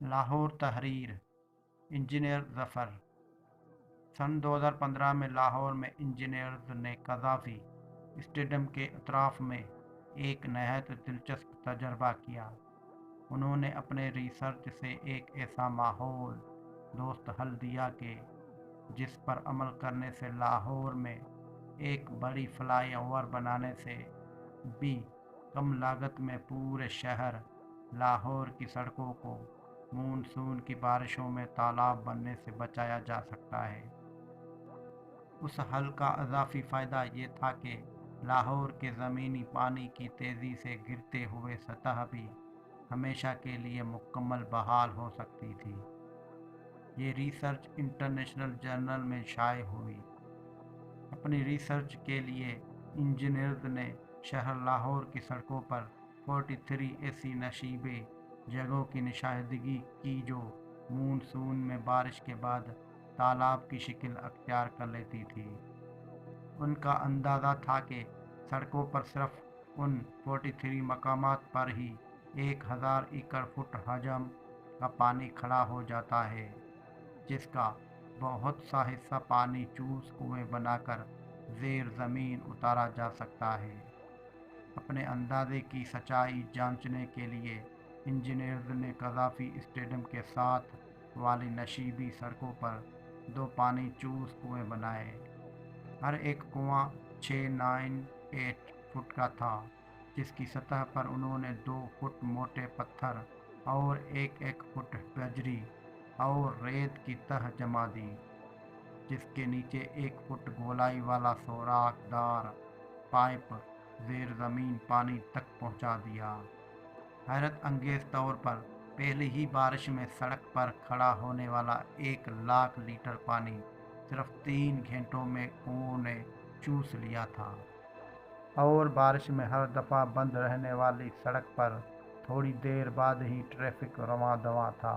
लाहौर तहरीर। इंजीनियर ज़फ़र। सन 2015 में लाहौर में इंजीनियर्स ने कज़ाफ़ी स्टेडियम के अतराफ़ में एक नहायत दिलचस्प तजर्बा किया। उन्होंने अपने रिसर्च से एक ऐसा माहौल दोस्त हल दिया कि जिस पर अमल करने से लाहौर में एक बड़ी फ्लाई ओवर बनाने से भी कम लागत में पूरे शहर लाहौर की सड़कों को मानसून की बारिशों में तालाब बनने से बचाया जा सकता है। उस हल का इजाफी फ़ायदा ये था कि लाहौर के ज़मीनी पानी की तेज़ी से गिरते हुए सतह भी हमेशा के लिए मुकम्मल बहाल हो सकती थी। ये रिसर्च इंटरनेशनल जर्नल में शाये हुई। अपनी रिसर्च के लिए इंजीनियर्स ने शहर लाहौर की सड़कों पर 43 ऐसी नशीबे जगहों की निशानदगी की जो मानसून में बारिश के बाद तालाब की शक्ल अख्तियार कर लेती थी। उनका अंदाज़ा था कि सड़कों पर सिर्फ उन 43 मकामात पर ही 1000 एकड़ फुट हजम का पानी खड़ा हो जाता है, जिसका बहुत सा हिस्सा पानी चूस कुएं बनाकर ज़ेर ज़मीन उतारा जा सकता है। अपने अंदाजे की सच्चाई जांचने के लिए इंजीनियर्स ने कज़ाफ़ी स्टेडियम के साथ वाली नशीबी सड़कों पर 2 पानी चूस कुएं बनाए। हर एक कुआं 698 फुट का था, जिसकी सतह पर उन्होंने 2 फुट मोटे पत्थर और 1-1 फुट बजरी और रेत की तह जमा दी, जिसके नीचे 1 फुट गोलाई वाला सोराखदार पाइप ज़ेर ज़मीन पानी तक पहुंचा दिया। हैरत अंगेज़ तौर पर पहली ही बारिश में सड़क पर खड़ा होने वाला 1 लाख लीटर पानी सिर्फ 3 घंटों में कुओं ने चूस लिया था। और बारिश में हर दफ़ा बंद रहने वाली सड़क पर थोड़ी देर बाद ही ट्रैफिक रवां दवां था।